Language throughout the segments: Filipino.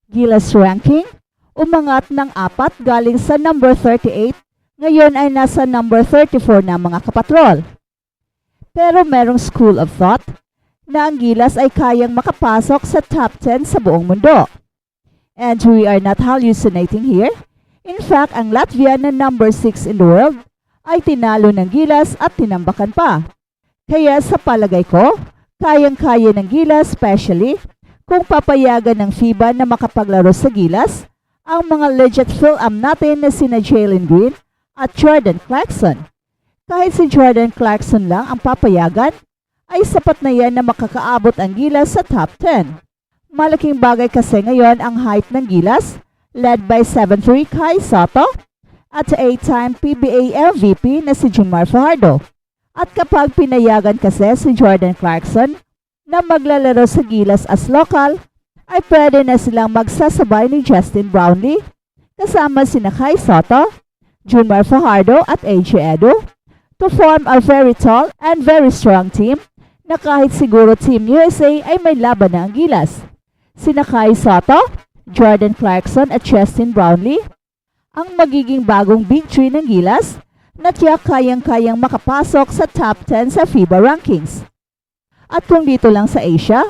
Gilas ranking, umangat ng 4 galing sa number 38, ngayon ay nasa number 34 na mga kapatrol. Pero merong school of thought na ang Gilas ay kayang makapasok sa top 10 sa buong mundo. And we are not hallucinating here. In fact, ang Latvia na number 6 in the world ay tinalo ng Gilas at tinambakan pa. Kaya sa palagay ko, kayang-kaya ng Gilas, especially kung papayagan ng FIBA na makapaglaro sa Gilas ang mga legit Phil-Am natin na sina Jalen Green at Jordan Clarkson. Kahit si Jordan Clarkson lang ang papayagan, ay sapat na yan na makakaabot ang Gilas sa top 10. Malaking bagay kasi ngayon ang height ng Gilas, led by 7'3" Kai Sotto at 8-time PBA MVP na si Junmar Fajardo. At kapag pinayagan kasi si Jordan Clarkson na maglalaro sa Gilas as local, ay pwede na silang magsasabay ni Justin Brownlee kasama sina Kai Sotto, Junmar Fajardo at AJ Edo to form a very tall and very strong team na kahit siguro Team USA ay may laban na ang Gilas. Sina Kai Sotto, Jordan Clarkson at Justin Brownlee ang magiging bagong big three ng Gilas na tiyak kayang-kayang makapasok sa top 10 sa FIBA rankings. At kung dito lang sa Asia,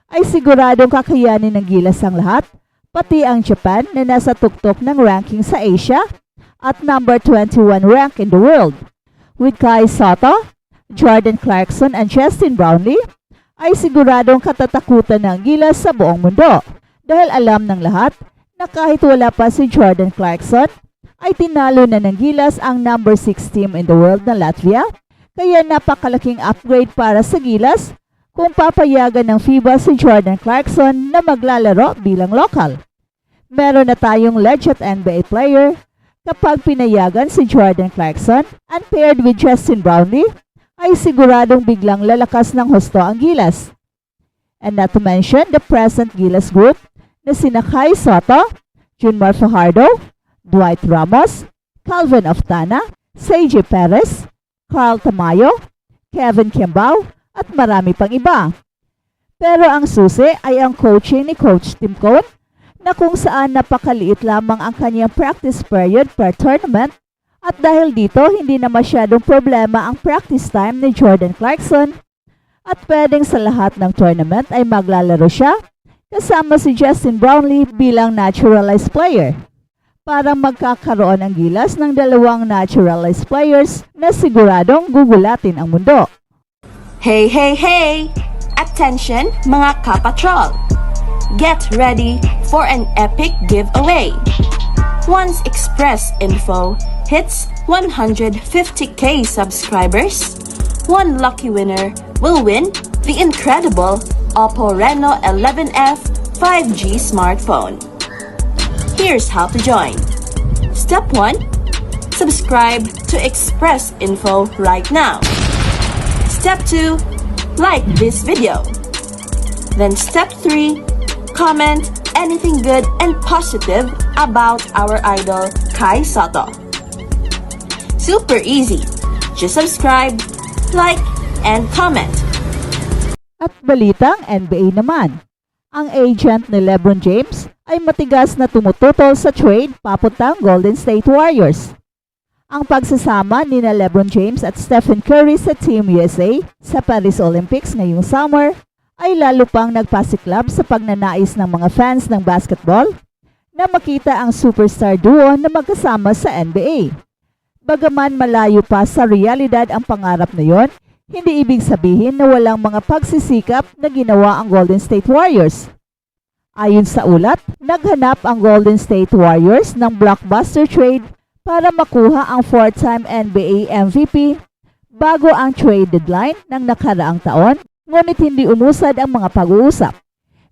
ay siguradong kakayanin ng Gilas ang lahat, pati ang Japan na nasa tuktok ng ranking sa Asia at number 21 rank in the world. With Kai Sotto, Jordan Clarkson and Justin Brownlee, ay siguradong katatakutan ng Gilas sa buong mundo dahil alam ng lahat na kahit wala pa si Jordan Clarkson, ay tinalo na ng Gilas ang number 6 team in the world na Latvia, kaya napakalaking upgrade para sa Gilas kung papayagan ng FIBA si Jordan Clarkson na maglalaro bilang local. Meron na tayong legit NBA player kapag pinayagan si Jordan Clarkson and paired with Justin Brownlee, ay siguradong biglang lalakas ng husto ang Gilas. And not to mention the present Gilas group na sina Kai Sotto, Junmar Fajardo, Dwight Ramos, Calvin Oftana, Seiji Perez, Carl Tamayo, Kevin Kimbao, at marami pang iba. Pero ang susi ay ang coaching ni Coach Tim Cone na kung saan napakaliit lamang ang kanyang practice period per tournament. At dahil dito, hindi na masyadong problema ang practice time ni Jordan Clarkson at pwedeng sa lahat ng tournament ay maglalaro siya kasama si Justin Brownlee bilang naturalized player. Para magkakaroon ang Gilas ng dalawang naturalized players na siguradong gugulatin ang mundo. Hey, hey, hey! Attention mga kapatrol! Get ready for an epic giveaway! Once Express Info hits 150k subscribers, one lucky winner will win the incredible Oppo Reno 11F 5G smartphone. Here's how to join. Step 1. Subscribe to Express Info right now. Step 2. Like this video. Then step 3. Comment anything good and positive about our idol Kai Sotto. Super easy. Just subscribe, like, and comment. At balitang NBA naman. Ang agent ni LeBron James ay matigas na tumututol sa trade papuntang Golden State Warriors. Ang pagsasama ni na LeBron James at Stephen Curry sa Team USA sa Paris Olympics ngayong summer ay lalo pang nagpasiklab sa pagnanais ng mga fans ng basketball na makita ang superstar duo na magkasama sa NBA. Bagaman malayo pa sa realidad ang pangarap na yon, hindi ibig sabihin na walang mga pagsisikap na ginawa ang Golden State Warriors. Ayon sa ulat, naghanap ang Golden State Warriors ng blockbuster trade para makuha ang 4-time NBA MVP bago ang trade deadline ng nakaraang taon, ngunit hindi umusad ang mga pag-uusap.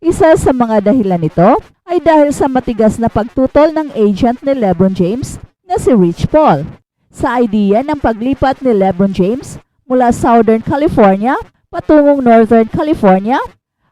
Isa sa mga dahilan nito ay dahil sa matigas na pagtutol ng agent ni LeBron James na si Rich Paul sa idea ng paglipat ni LeBron James mula Southern California patungong Northern California,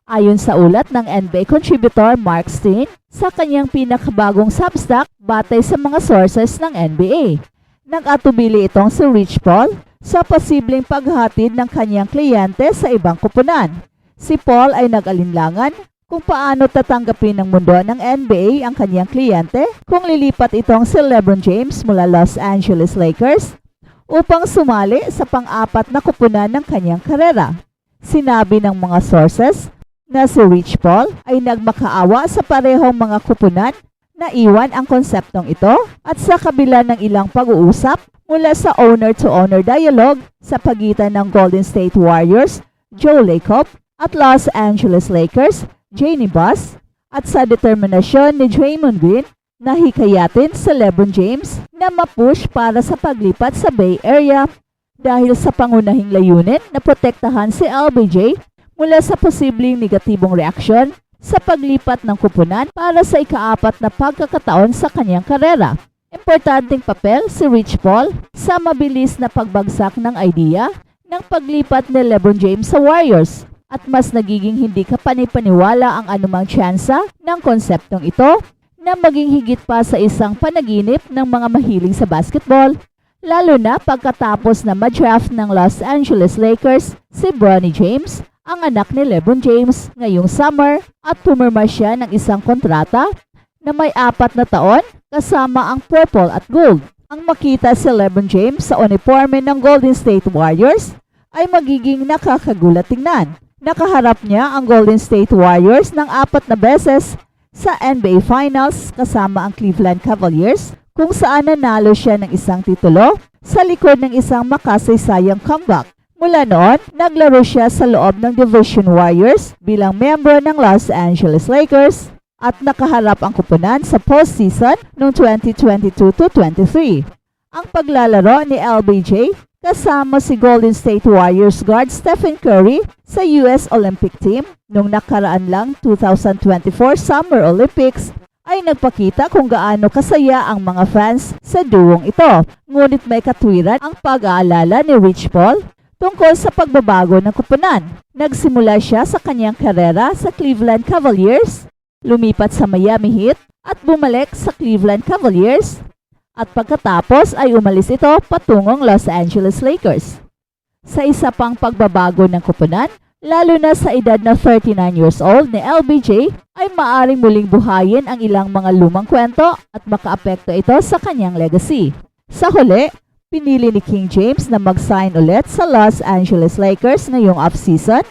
ayon sa ulat ng NBA contributor Mark Stein sa kanyang pinakabagong Substack batay sa mga sources ng NBA. Nag-atubili itong si Rich Paul sa posibleng paghatid ng kanyang kliyente sa ibang koponan. Si Paul ay nag-alinlangan kung paano tatanggapin ng mundo ng NBA ang kanyang kliyente kung lilipat itong si LeBron James mula Los Angeles Lakers upang sumali sa pang-apat na kupunan ng kanyang karera. Sinabi ng mga sources na si Rich Paul ay nagmakaawa sa parehong mga kupunan na iwan ang konseptong ito at sa kabila ng ilang pag-uusap mula sa owner-to-owner dialogue sa pagitan ng Golden State Warriors, Joe Lacob, at Los Angeles Lakers, Jeanie Buss, at sa determinasyon ni Draymond Green na hikayatin si LeBron James na mapush para sa paglipat sa Bay Area dahil sa pangunahing layunin na protektahan si LBJ mula sa posibleng negatibong reaksyon sa paglipat ng kupunan para sa ikaapat na pagkakataon sa kanyang karera. Importanteng papel si Rich Paul sa mabilis na pagbagsak ng idea ng paglipat ni LeBron James sa Warriors at mas nagiging hindi kapanipaniwala ang anumang tsansa ng konseptong ito na maging higit pa sa isang panaginip ng mga mahilig sa basketball, lalo na pagkatapos na ma-draft ng Los Angeles Lakers si Bronny James, ang anak ni LeBron James, ngayong summer at pumirma siya ng isang kontrata na may 4 na taon kasama ang purple at gold. Ang makita si LeBron James sa uniforme ng Golden State Warriors ay magiging nakakagulat tingnan. Nakaharap niya ang Golden State Warriors ng 4 na beses sa NBA Finals kasama ang Cleveland Cavaliers kung saan nanalo siya ng isang titulo sa likod ng isang makasaysayang comeback. Mula noon, naglaro siya sa loob ng Division Warriors bilang miyembro ng Los Angeles Lakers at nakaharap ang kupunan sa postseason noong 2022-23. Ang paglalaro ni LBJ kasama si Golden State Warriors guard Stephen Curry sa US Olympic team noong nakaraan lang 2024 Summer Olympics ay nagpakita kung gaano kasaya ang mga fans sa duwong ito. Ngunit may katwiran ang pag-aalala ni Rich Paul tungkol sa pagbabago ng kupunan. Nagsimula siya sa kanyang karera sa Cleveland Cavaliers, lumipat sa Miami Heat at bumalik sa Cleveland Cavaliers at pagkatapos ay umalis ito patungong Los Angeles Lakers. Sa isa pang pagbabago ng kupunan, lalo na sa edad na 39 years old ni LBJ, ay maaring muling buhayin ang ilang mga lumang kwento at makaapekto ito sa kanyang legacy. Sa huli, pinili ni King James na mag-sign ulit sa Los Angeles Lakers ngayong off-season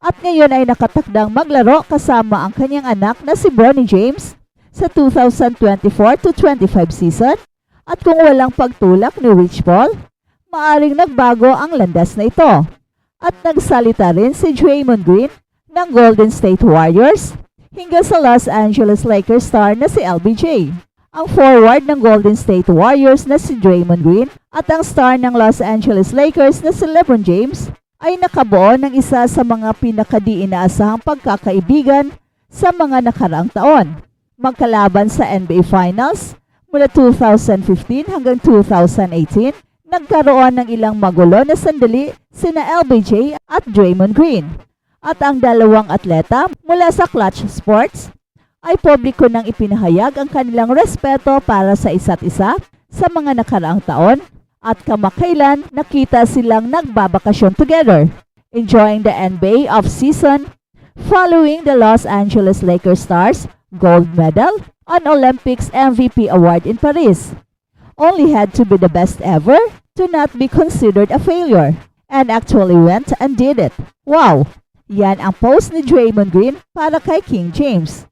at ngayon ay nakatakdang maglaro kasama ang kanyang anak na si Bronny James sa 2024-25 season at kung walang pagtulak ni Rich Paul, maaring nagbago ang landas na ito. At nagsalita rin si Draymond Green ng Golden State Warriors hingga sa Los Angeles Lakers star na si LBJ. Ang forward ng Golden State Warriors na si Draymond Green at ang star ng Los Angeles Lakers na si LeBron James ay nakabuo ng isa sa mga pinakadi-inaasahang pagkakaibigan sa mga nakaraang taon. Magkalaban sa NBA Finals mula 2015 hanggang 2018, nagkaroon ng ilang magulo na sandali sina LBJ at Draymond Green. At ang dalawang atleta mula sa Clutch Sports ay publiko nang ipinahayag ang kanilang respeto para sa isa't isa sa mga nakaraang taon at kamakailan nakita silang nagbabakasyon together, enjoying the NBA off-season following the Los Angeles Lakers stars gold medal on Olympics MVP award in Paris. Only had to be the best ever to not be considered a failure and actually went and did it. Wow! Yan ang post ni Draymond Green para kay King James.